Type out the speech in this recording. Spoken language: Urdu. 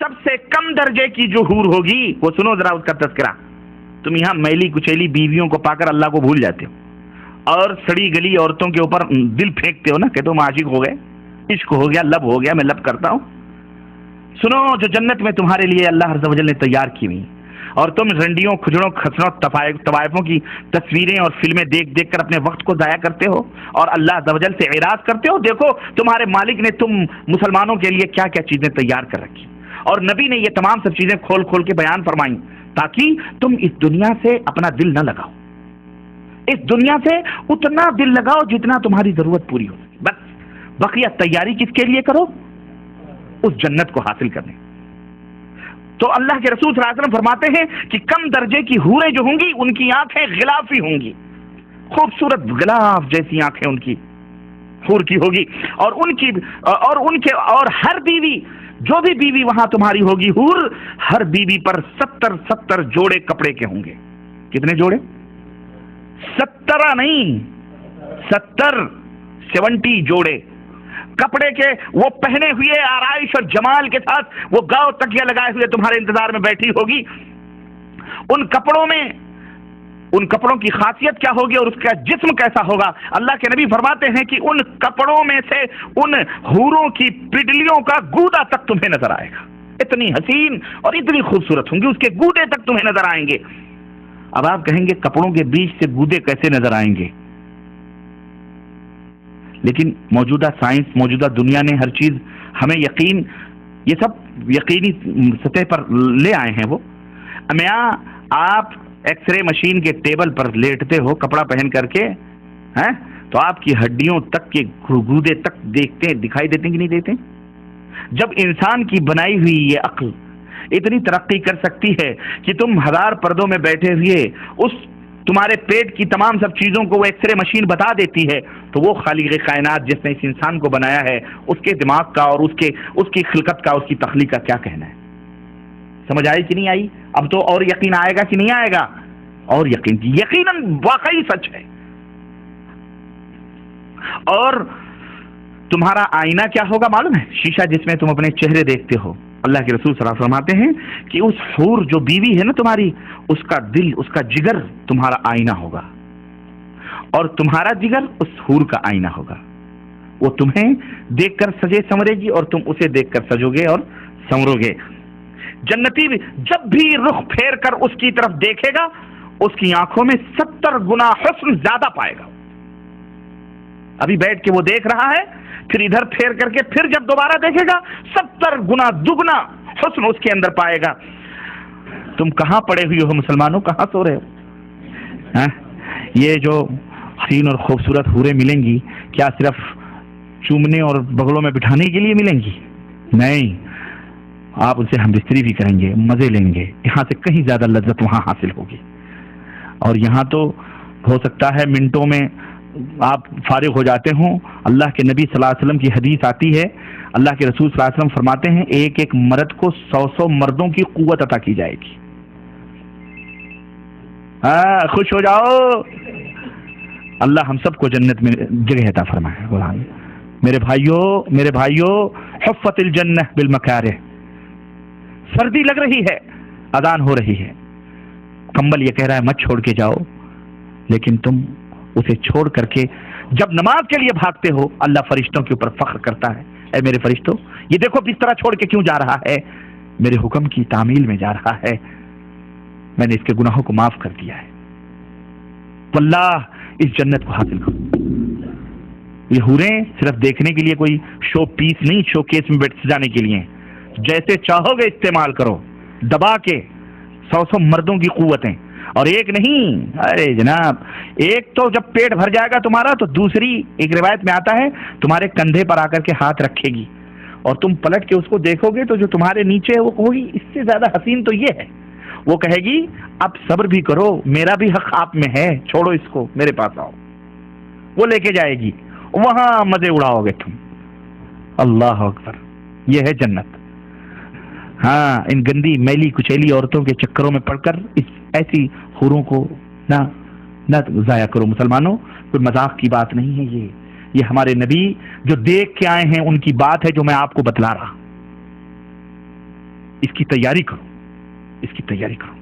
سب سے کم درجے کی جو حور ہوگی وہ سنو ذرا اس کا تذکرہ. تم یہاں میلی کچیلی بیویوں کو پا کر اللہ کو بھول جاتے ہو اور سڑی گلی عورتوں کے اوپر دل پھینکتے ہو نا کہ تم عاشق ہو گئے, عشق ہو گیا, لب ہو گیا, میں لب کرتا ہوں. سنو جو جنت میں تمہارے لیے اللہ عز و جل نے تیار کی ہوئی, اور تم رنڈیوں کھجڑوں کھسروں طوائفوں کی تصویریں اور فلمیں دیکھ دیکھ کر اپنے وقت کو ضائع کرتے ہو اور اللہ عز و جل سے اعراض کرتے ہو. دیکھو تمہارے مالک نے تم مسلمانوں کے لیے کیا کیا چیزیں تیار کر رکھی, اور نبی نے یہ تمام سب چیزیں کھول کھول کے بیان فرمائیں تاکہ تم اس دنیا سے اپنا دل نہ لگاؤ, اس دنیا سے اتنا دل لگاؤ جتنا تمہاری ضرورت پوری ہو. بس بقیہ تیاری کس کے لیے کرو؟ اس جنت کو حاصل کرنے. تو اللہ کے رسول صلی اللہ علیہ وسلم فرماتے ہیں کہ کم درجے کی حوریں جو ہوں گی ان کی آنکھیں غلافی ہوں گی, خوبصورت غلاف جیسی آنکھیں ان کی حور کی ہوگی, اور ہر بیوی, جو بھی بیوی وہاں تمہاری ہوگی حور, ہر بیوی پر 70 جوڑے کپڑے کے ہوں گے. کتنے جوڑے؟ 70 نہیں, 70 جوڑے کپڑے کے, وہ پہنے ہوئے آرائش اور جمال کے ساتھ وہ گاؤ تکیہ لگائے ہوئے تمہارے انتظار میں بیٹھی ہوگی. ان کپڑوں کی خاصیت کیا ہوگی اور اس کا جسم کیسا ہوگا؟ اللہ کے نبی فرماتے ہیں کہ ان کپڑوں میں سے ان حوروں کی پڈلیوں کا گودا تک تمہیں نظر آئے گا. اتنی حسین اور اتنی خوبصورت ہوں گی, اس کے گودے تک تمہیں نظر آئیں گے. اب آپ کہیں گے کپڑوں کے بیچ سے گودے کیسے نظر آئیں گے؟ لیکن موجودہ سائنس, موجودہ دنیا نے ہر چیز ہمیں یہ سب یقینی سطح پر لے آئے ہیں. وہ میاں آپ ایکس رے مشین کے ٹیبل پر لیٹتے ہو کپڑا پہن کر کے, ہیں تو آپ کی ہڈیوں تک کے گودے تک دکھائی دیتے کہ نہیں دیتے؟ جب انسان کی بنائی ہوئی یہ عقل اتنی ترقی کر سکتی ہے کہ تم 1000 پردوں میں بیٹھے ہوئے اس تمہارے پیٹ کی تمام سب چیزوں کو وہ ایکس رے مشین بتا دیتی ہے, تو وہ خالق کائنات جس نے اس انسان کو بنایا ہے اس کے دماغ کا اور اس کی خلقت کا, اس کی تخلیق کا کیا کہنا ہے؟ سمجھ آئی کہ نہیں آئی؟ اب تو اور یقین آئے گا کہ نہیں آئے گا؟ اور یقیناً واقعی سچ ہے. اور تمہارا آئینہ کیا ہوگا معلوم ہے؟ شیشہ جس میں تم اپنے چہرے دیکھتے ہو. اللہ کے رسول صلی اللہ علیہ وسلم فرماتے ہیں کہ اس حور جو بیوی ہے نا تمہاری, اس کا دل, اس کا جگر تمہارا آئینہ ہوگا, اور تمہارا جگر اس حور کا آئینہ ہوگا. وہ تمہیں دیکھ کر سجے سنورے گی اور تم اسے دیکھ کر سجو گے اور سنورو گے. جنتی جب بھی رخ پھیر کر اس کی طرف دیکھے گا اس کی آنکھوں میں 70 گنا حسن زیادہ پائے گا. ابھی بیٹھ کے وہ دیکھ رہا ہے, پھر ادھر پھیر کر کے پھر جب دوبارہ دیکھے گا 70 گنا دگنا حسن اس کے اندر پائے گا. تم کہاں پڑے ہوئے ہو مسلمانوں, کہاں سو رہے ہو؟ یہ جو حسین اور خوبصورت حوریں ملیں گی کیا صرف چومنے اور بغلوں میں بٹھانے کے لیے ملیں گی؟ نہیں, آپ ان سے ہم بستری بھی کریں گے, مزے لیں گے. یہاں سے کہیں زیادہ لذت وہاں حاصل ہوگی. اور یہاں تو ہو سکتا ہے منٹوں میں آپ فارغ ہو جاتے ہوں. اللہ کے نبی صلی اللہ علیہ وسلم کی حدیث آتی ہے, اللہ کے رسول صلی اللہ علیہ وسلم فرماتے ہیں ایک ایک مرد کو 100 مردوں کی قوت عطا کی جائے گی. خوش ہو جاؤ, اللہ ہم سب کو جنت میں جگہ عطا فرمائے. میرے بھائیو حفت الجنہ بالمکارہ. سردی لگ رہی ہے, اذان ہو رہی ہے, کمبل یہ کہہ رہا ہے مت چھوڑ کے جاؤ, لیکن تم اسے چھوڑ کر کے جب نماز کے لیے بھاگتے ہو اللہ فرشتوں کے اوپر فخر کرتا ہے, اے میرے فرشتوں یہ دیکھو بستر چھوڑ کے کیوں جا رہا ہے, میرے حکم کی تعمیل میں جا رہا ہے, میں نے اس کے گناہوں کو معاف کر دیا ہے. واللہ اس جنت کو حاصل کرو. یہ حوریں صرف دیکھنے کے لیے کوئی شو پیس نہیں, شو کیس میں بیٹھ سجانے کے لیے. جیسے چاہو گے استعمال کرو, دبا کے 100 مردوں کی قوتیں. اور ایک نہیں, ارے جناب ایک تو جب پیٹ بھر جائے گا تمہارا تو دوسری ایک روایت میں آتا ہے تمہارے کندھے پر آ کر کے ہاتھ رکھے گی اور تم پلٹ کے اس کو دیکھو گے تو جو تمہارے نیچے ہے وہ کہو گی اس سے زیادہ حسین تو یہ ہے. وہ کہے گی اب صبر بھی کرو, میرا بھی حق آپ میں ہے, چھوڑو اس کو, میرے پاس آؤ. وہ لے کے جائے گی, وہاں مزے اڑاؤ گے تم. اللہ اکبر, یہ ہے جنت. ہاں, ان گندی میلی کچیلی عورتوں کے چکروں میں پڑ کر اس ایسی حوروں کو نہ ضائع کرو مسلمانوں. کوئی مذاق کی بات نہیں ہے, یہ ہمارے نبی جو دیکھ کے آئے ہیں ان کی بات ہے جو میں آپ کو بتلا رہا. اس کی تیاری کرو، اس کی تیاری کرو.